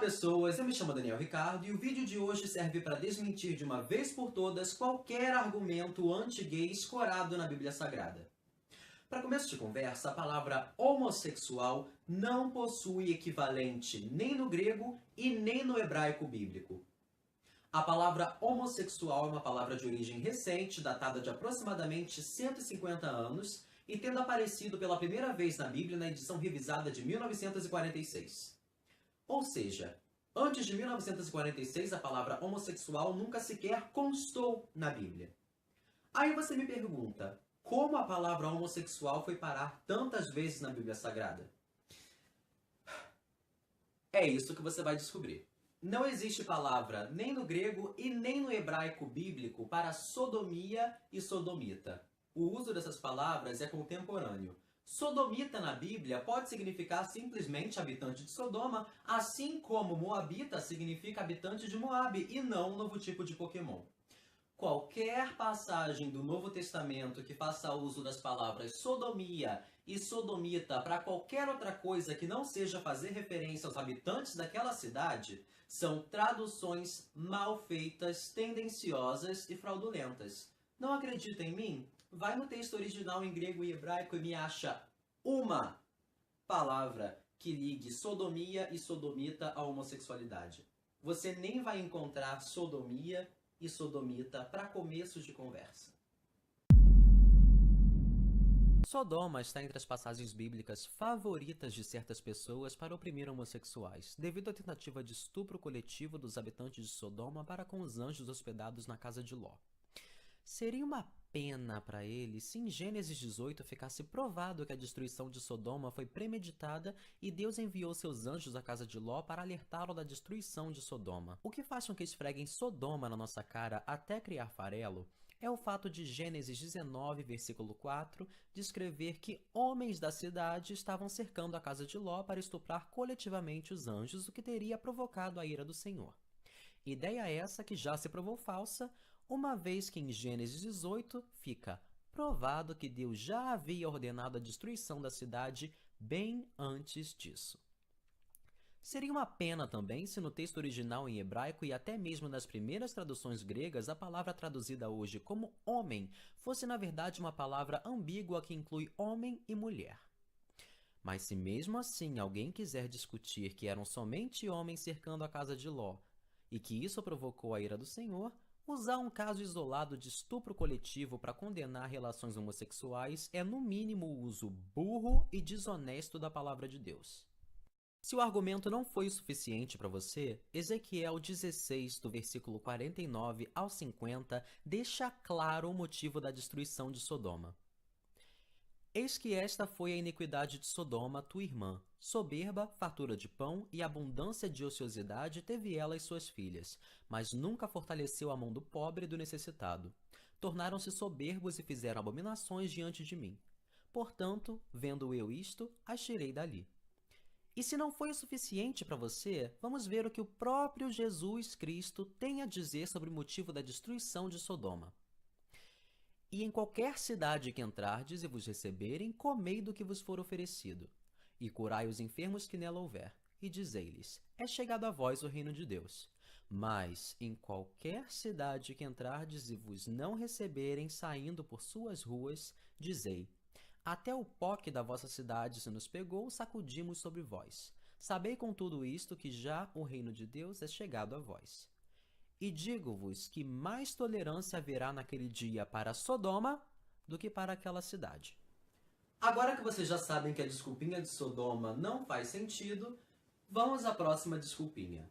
pessoas, eu me chamo Daniel Ricardo e o vídeo de hoje serve para desmentir de uma vez por todas qualquer argumento anti-gay escorado na Bíblia Sagrada. Para começo de conversa, a palavra homossexual não possui equivalente nem no grego e nem no hebraico bíblico. A palavra homossexual é uma palavra de origem recente, datada de aproximadamente 150 anos, e tendo aparecido pela primeira vez na Bíblia na edição revisada de 1946. Ou seja, antes de 1946, a palavra homossexual nunca sequer constou na Bíblia. Aí você me pergunta, como a palavra homossexual foi parar tantas vezes na Bíblia Sagrada? É isso que você vai descobrir. Não existe palavra nem no grego e nem no hebraico bíblico para sodomia e sodomita. O uso dessas palavras é contemporâneo. Sodomita na Bíblia pode significar simplesmente habitante de Sodoma, assim como moabita significa habitante de Moabe e não um novo tipo de Pokémon. Qualquer passagem do Novo Testamento que faça uso das palavras sodomia e sodomita para qualquer outra coisa que não seja fazer referência aos habitantes daquela cidade são traduções mal feitas, tendenciosas e fraudulentas. Não acredita em mim? Vai no texto original em grego e hebraico e me acha uma palavra que ligue sodomia e sodomita à homossexualidade. Você nem vai encontrar sodomia e sodomita para começo de conversa. Sodoma está entre as passagens bíblicas favoritas de certas pessoas para oprimir homossexuais, devido à tentativa de estupro coletivo dos habitantes de Sodoma para com os anjos hospedados na casa de Ló. Seria uma pena para ele se em Gênesis 18 ficasse provado que a destruição de Sodoma foi premeditada e Deus enviou seus anjos à casa de Ló para alertá-lo da destruição de Sodoma. O que faz com que esfreguem Sodoma na nossa cara até criar farelo é o fato de Gênesis 19, versículo 4, descrever que homens da cidade estavam cercando a casa de Ló para estuprar coletivamente os anjos, o que teria provocado a ira do Senhor. Ideia essa que já se provou falsa, uma vez que em Gênesis 18 fica provado que Deus já havia ordenado a destruição da cidade bem antes disso. Seria uma pena também se no texto original em hebraico e até mesmo nas primeiras traduções gregas a palavra traduzida hoje como homem fosse na verdade uma palavra ambígua que inclui homem e mulher. Mas se mesmo assim alguém quiser discutir que eram somente homens cercando a casa de Ló e que isso provocou a ira do Senhor, usar um caso isolado de estupro coletivo para condenar relações homossexuais é no mínimo o uso burro e desonesto da palavra de Deus. Se o argumento não foi o suficiente para você, Ezequiel 16, do versículo 49 ao 50, deixa claro o motivo da destruição de Sodoma. Eis que esta foi a iniquidade de Sodoma, tua irmã. Soberba, fartura de pão e abundância de ociosidade teve ela e suas filhas, mas nunca fortaleceu a mão do pobre e do necessitado. Tornaram-se soberbos e fizeram abominações diante de mim. Portanto, vendo eu isto, as tirei dali. E se não foi o suficiente para você, vamos ver o que o próprio Jesus Cristo tem a dizer sobre o motivo da destruição de Sodoma. E em qualquer cidade que entrardes e vos receberem, comei do que vos for oferecido. E curai os enfermos que nela houver. E dizei-lhes, é chegado a vós o reino de Deus. Mas em qualquer cidade que entrardes e vos não receberem, saindo por suas ruas, dizei, até o pó que da vossa cidade se nos pegou, sacudimos sobre vós. Sabei com tudo isto que já o reino de Deus é chegado a vós. E digo-vos que mais tolerância haverá naquele dia para Sodoma do que para aquela cidade. Agora que vocês já sabem que a desculpinha de Sodoma não faz sentido, vamos à próxima desculpinha.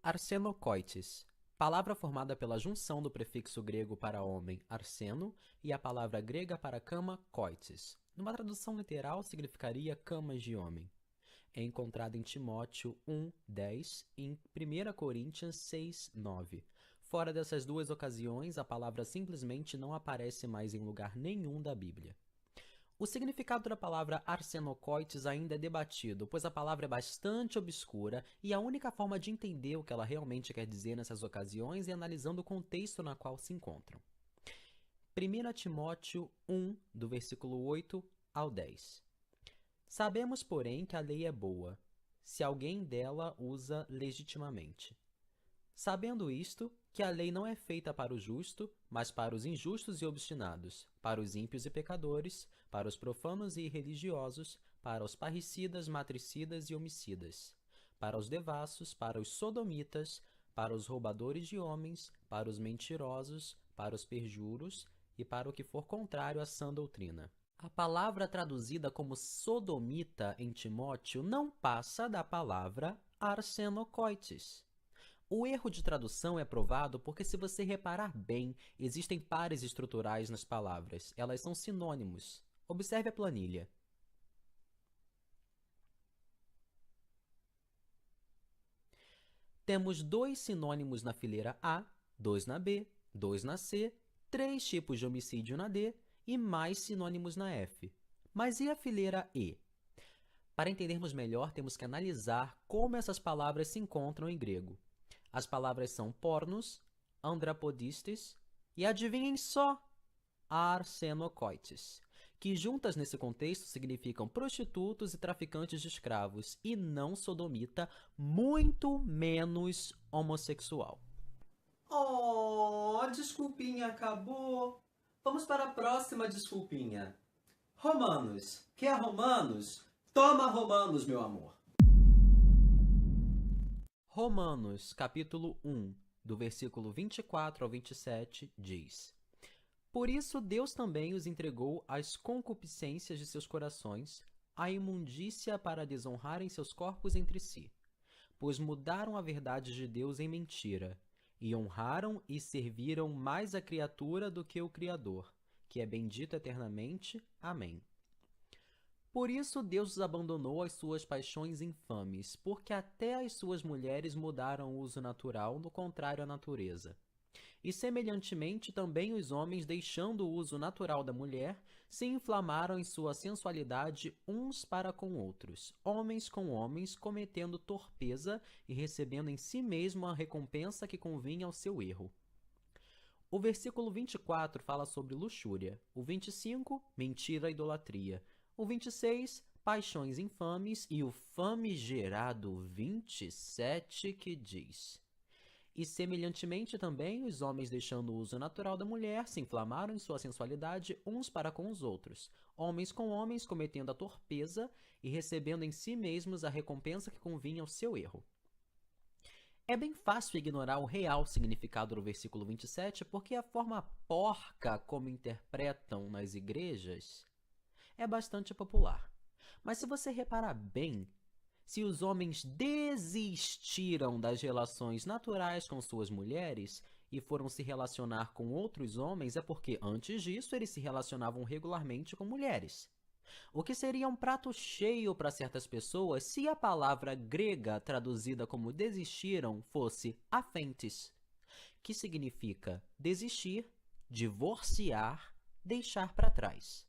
Arsenokoites. Palavra formada pela junção do prefixo grego para homem, arseno, e a palavra grega para cama, koites. Numa tradução literal, significaria camas de homem. É encontrada em Timóteo 1:10 e em 1 Coríntios 6:9. Fora dessas duas ocasiões, a palavra simplesmente não aparece mais em lugar nenhum da Bíblia. O significado da palavra arsenokoites ainda é debatido, pois a palavra é bastante obscura e a única forma de entender o que ela realmente quer dizer nessas ocasiões é analisando o contexto na qual se encontram. 1 Timóteo 1, do versículo 8 ao 10. Sabemos, porém, que a lei é boa, se alguém dela usa legitimamente. Sabendo isto, que a lei não é feita para o justo, mas para os injustos e obstinados, para os ímpios e pecadores, para os profanos e irreligiosos, para os parricidas, matricidas e homicidas, para os devassos, para os sodomitas, para os roubadores de homens, para os mentirosos, para os perjuros e para o que for contrário à sã doutrina. A palavra traduzida como sodomita em Timóteo não passa da palavra arsenokoites. O erro de tradução é provado porque, se você reparar bem, existem pares estruturais nas palavras. Elas são sinônimos. Observe a planilha. Temos 2 sinônimos na fileira A, 2 na B, 2 na C, 3 tipos de homicídio na D e mais sinônimos na F. Mas e a fileira E? Para entendermos melhor, temos que analisar como essas palavras se encontram em grego. As palavras são pornos, andrapodistes e, adivinhem só, arsenokoites, que juntas nesse contexto significam prostitutos e traficantes de escravos, e não sodomita, muito menos homossexual. Oh, a desculpinha acabou. Vamos para a próxima desculpinha. Romanos. Quer Romanos? Toma Romanos, meu amor. Romanos, capítulo 1, do versículo 24 ao 27, diz: Por isso Deus também os entregou às concupiscências de seus corações, à imundícia para desonrarem seus corpos entre si, pois mudaram a verdade de Deus em mentira, e honraram e serviram mais a criatura do que o Criador, que é bendito eternamente. Amém. Por isso Deus os abandonou às suas paixões infames, porque até as suas mulheres mudaram o uso natural, no contrário à natureza. E semelhantemente também os homens, deixando o uso natural da mulher, se inflamaram em sua sensualidade uns para com outros, homens com homens, cometendo torpeza e recebendo em si mesmo a recompensa que convinha ao seu erro. O versículo 24 fala sobre luxúria, o 25, mentira e idolatria, o 26, paixões infames, e o famigerado 27, que diz: E semelhantemente também os homens, deixando o uso natural da mulher, se inflamaram em sua sensualidade uns para com os outros, homens com homens, cometendo a torpeza e recebendo em si mesmos a recompensa que convinha ao seu erro. É bem fácil ignorar o real significado do versículo 27, porque a forma porca como interpretam nas igrejas é bastante popular. Mas se você reparar bem, se os homens desistiram das relações naturais com suas mulheres e foram se relacionar com outros homens, é porque antes disso eles se relacionavam regularmente com mulheres. O que seria um prato cheio para certas pessoas se a palavra grega traduzida como desistiram fosse aphentis, que significa desistir, divorciar, deixar para trás.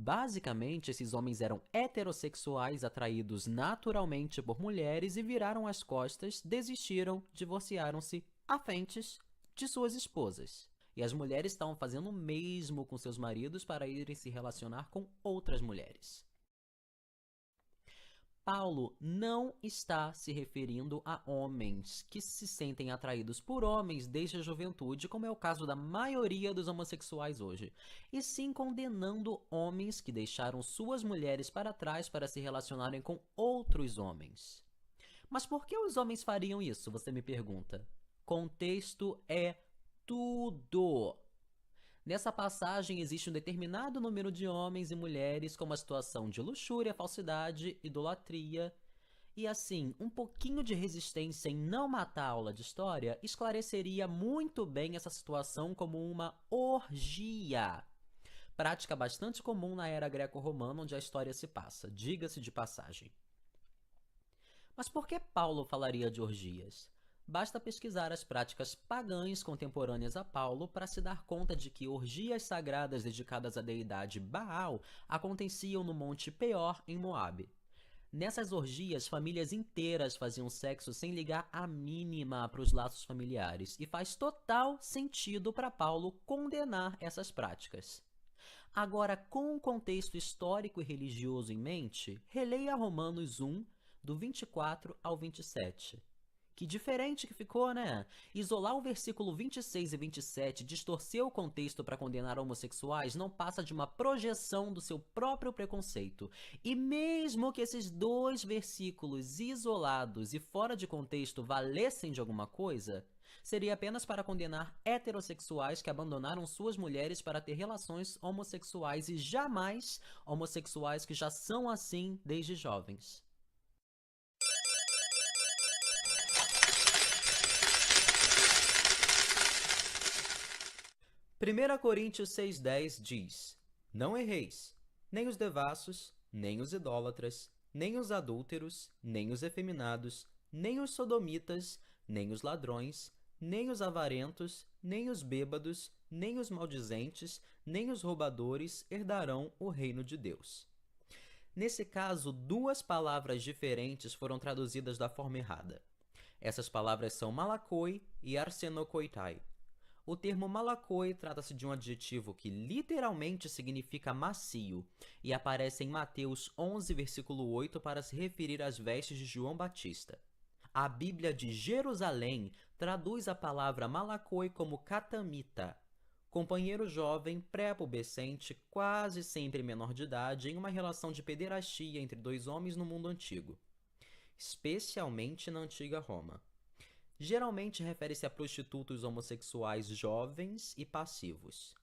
Basicamente, esses homens eram heterossexuais atraídos naturalmente por mulheres e viraram as costas, desistiram, divorciaram-se, aphentis, de suas esposas. E as mulheres estavam fazendo o mesmo com seus maridos para irem se relacionar com outras mulheres. Paulo não está se referindo a homens que se sentem atraídos por homens desde a juventude, como é o caso da maioria dos homossexuais hoje, e sim condenando homens que deixaram suas mulheres para trás para se relacionarem com outros homens. Mas por que os homens fariam isso, você me pergunta? Contexto é tudo. Nessa passagem existe um determinado número de homens e mulheres com uma situação de luxúria, falsidade, idolatria. E assim, um pouquinho de resistência em não matar a aula de história esclareceria muito bem essa situação como uma orgia. Prática bastante comum na era greco-romana onde a história se passa, diga-se de passagem. Mas por que Paulo falaria de orgias? Basta pesquisar as práticas pagãs contemporâneas a Paulo para se dar conta de que orgias sagradas dedicadas à deidade Baal aconteciam no Monte Peor, em Moabe. Nessas orgias, famílias inteiras faziam sexo sem ligar a mínima para os laços familiares, e faz total sentido para Paulo condenar essas práticas. Agora, com o contexto histórico e religioso em mente, releia Romanos 1, do 24 ao 27. Que diferente que ficou, né? Isolar o versículo 26 e 27, distorcer o contexto para condenar homossexuais, não passa de uma projeção do seu próprio preconceito. E mesmo que esses dois versículos isolados e fora de contexto valessem de alguma coisa, seria apenas para condenar heterossexuais que abandonaram suas mulheres para ter relações homossexuais e jamais homossexuais que já são assim desde jovens. 1 Coríntios 6,10 diz: Não erreis, nem os devassos, nem os idólatras, nem os adúlteros, nem os efeminados, nem os sodomitas, nem os ladrões, nem os avarentos, nem os bêbados, nem os maldizentes, nem os roubadores herdarão o reino de Deus. Nesse caso, duas palavras diferentes foram traduzidas da forma errada. Essas palavras são malakoi e arsenokoitai. O termo malakoi trata-se de um adjetivo que literalmente significa macio e aparece em Mateus 11, versículo 8, para se referir às vestes de João Batista. A Bíblia de Jerusalém traduz a palavra malakoi como katamita, companheiro jovem, pré-pubescente, quase sempre menor de idade, em uma relação de pederastia entre dois homens no mundo antigo, especialmente na antiga Roma. Geralmente refere-se a prostitutos homossexuais jovens e passivos,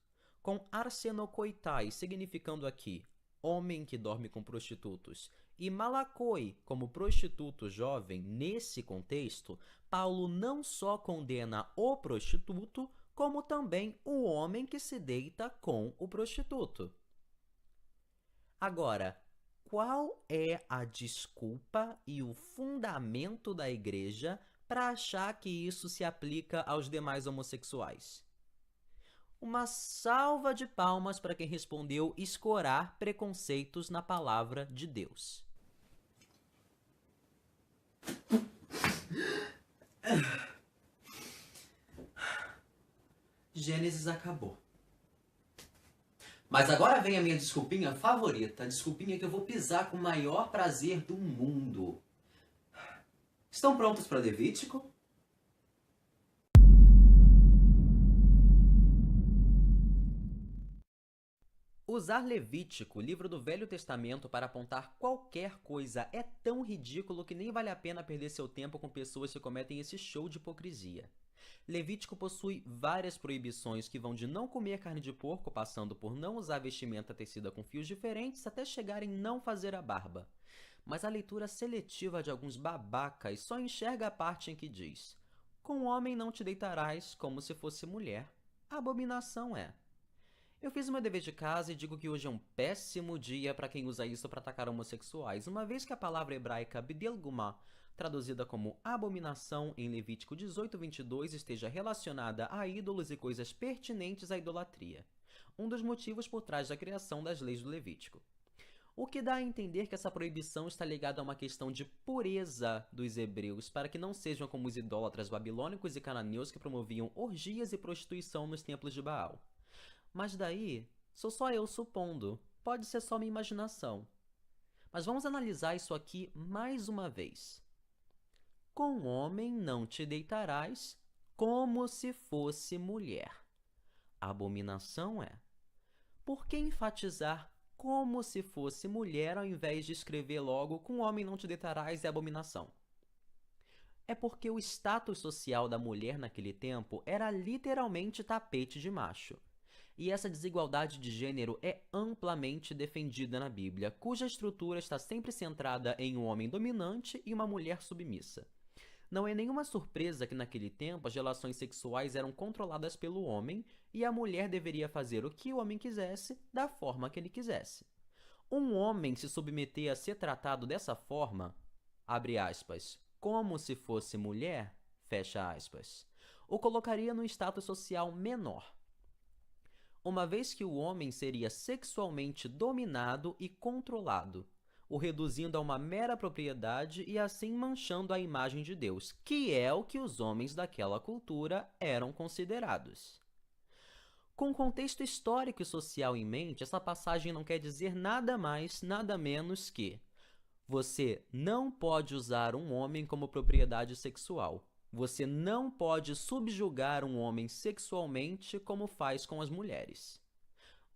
com arsenokoitai significando aqui homem que dorme com prostitutos, e malakoi como prostituto jovem. Nesse contexto, Paulo não só condena o prostituto, como também o homem que se deita com o prostituto. Agora, qual é a desculpa e o fundamento da igreja para achar que isso se aplica aos demais homossexuais? Uma salva de palmas para quem respondeu escorar preconceitos na palavra de Deus. Gênesis acabou. Mas agora vem a minha desculpinha favorita, a desculpinha que eu vou pisar com o maior prazer do mundo. Estão prontos para Levítico? Usar Levítico, livro do Velho Testamento, para apontar qualquer coisa é tão ridículo que nem vale a pena perder seu tempo com pessoas que cometem esse show de hipocrisia. Levítico possui várias proibições que vão de não comer carne de porco, passando por não usar vestimenta tecida com fios diferentes, até chegar em não fazer a barba. Mas a leitura seletiva de alguns babacas só enxerga a parte em que diz: com homem não te deitarás como se fosse mulher. Abominação é. Eu fiz o meu dever de casa e digo que hoje é um péssimo dia para quem usa isso para atacar homossexuais, uma vez que a palavra hebraica bdelgumá, traduzida como abominação em Levítico 18:22, esteja relacionada a ídolos e coisas pertinentes à idolatria, um dos motivos por trás da criação das leis do Levítico. O que dá a entender que essa proibição está ligada a uma questão de pureza dos hebreus, para que não sejam como os idólatras babilônicos e cananeus que promoviam orgias e prostituição nos templos de Baal. Mas daí, sou só eu supondo, pode ser só minha imaginação. Mas vamos analisar isso aqui mais uma vez. Com homem não te deitarás como se fosse mulher. Abominação é. Por que enfatizar como se fosse mulher ao invés de escrever logo com homem não te deitarás é abominação? É porque o status social da mulher naquele tempo era literalmente tapete de macho. E essa desigualdade de gênero é amplamente defendida na Bíblia, cuja estrutura está sempre centrada em um homem dominante e uma mulher submissa. Não é nenhuma surpresa que naquele tempo as relações sexuais eram controladas pelo homem e a mulher deveria fazer o que o homem quisesse, da forma que ele quisesse. Um homem se submeter a ser tratado dessa forma, abre aspas, como se fosse mulher, fecha aspas, o colocaria num status social menor, uma vez que o homem seria sexualmente dominado e controlado, o reduzindo a uma mera propriedade e assim manchando a imagem de Deus, que é o que os homens daquela cultura eram considerados. Com o contexto histórico e social em mente, essa passagem não quer dizer nada mais, nada menos que Você não pode usar um homem como propriedade sexual. Você não pode subjugar um homem sexualmente como faz com as mulheres.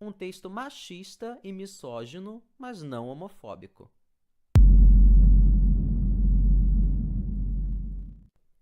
Um texto machista e misógino, mas não homofóbico.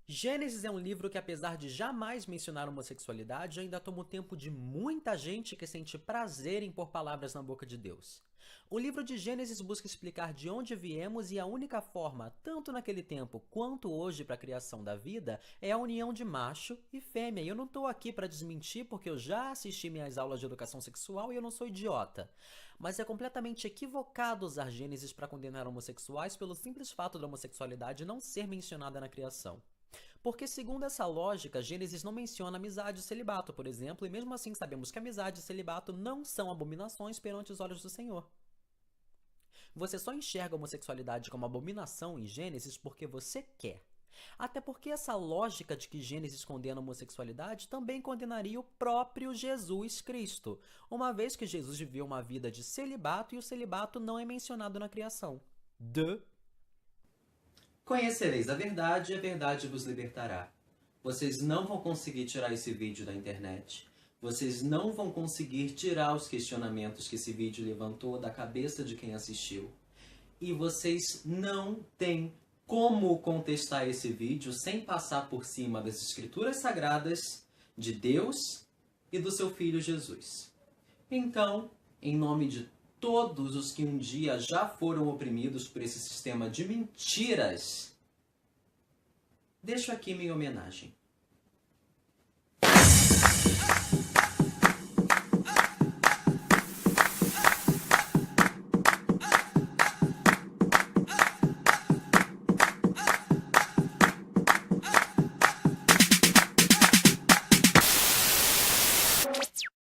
Gênesis é um livro que, apesar de jamais mencionar homossexualidade, ainda toma o tempo de muita gente que sente prazer em pôr palavras na boca de Deus. O livro de Gênesis busca explicar de onde viemos e a única forma, tanto naquele tempo quanto hoje para a criação da vida, é a união de macho e fêmea. E eu não estou aqui para desmentir porque eu já assisti minhas aulas de educação sexual e eu não sou idiota. Mas é completamente equivocado usar Gênesis para condenar homossexuais pelo simples fato da homossexualidade não ser mencionada na criação. Porque, segundo essa lógica, Gênesis não menciona amizade e celibato, por exemplo, e mesmo assim sabemos que amizade e celibato não são abominações perante os olhos do Senhor. Você só enxerga a homossexualidade como abominação em Gênesis porque você quer. Até porque essa lógica de que Gênesis condena a homossexualidade também condenaria o próprio Jesus Cristo, uma vez que Jesus viveu uma vida de celibato e o celibato não é mencionado na criação. Conhecereis a verdade e a verdade vos libertará. Vocês não vão conseguir tirar esse vídeo da internet. Vocês não vão conseguir tirar os questionamentos que esse vídeo levantou da cabeça de quem assistiu. E vocês não têm como contestar esse vídeo sem passar por cima das escrituras sagradas de Deus e do seu Filho Jesus. Então, em nome de todos os que um dia já foram oprimidos por esse sistema de mentiras, deixo aqui minha homenagem.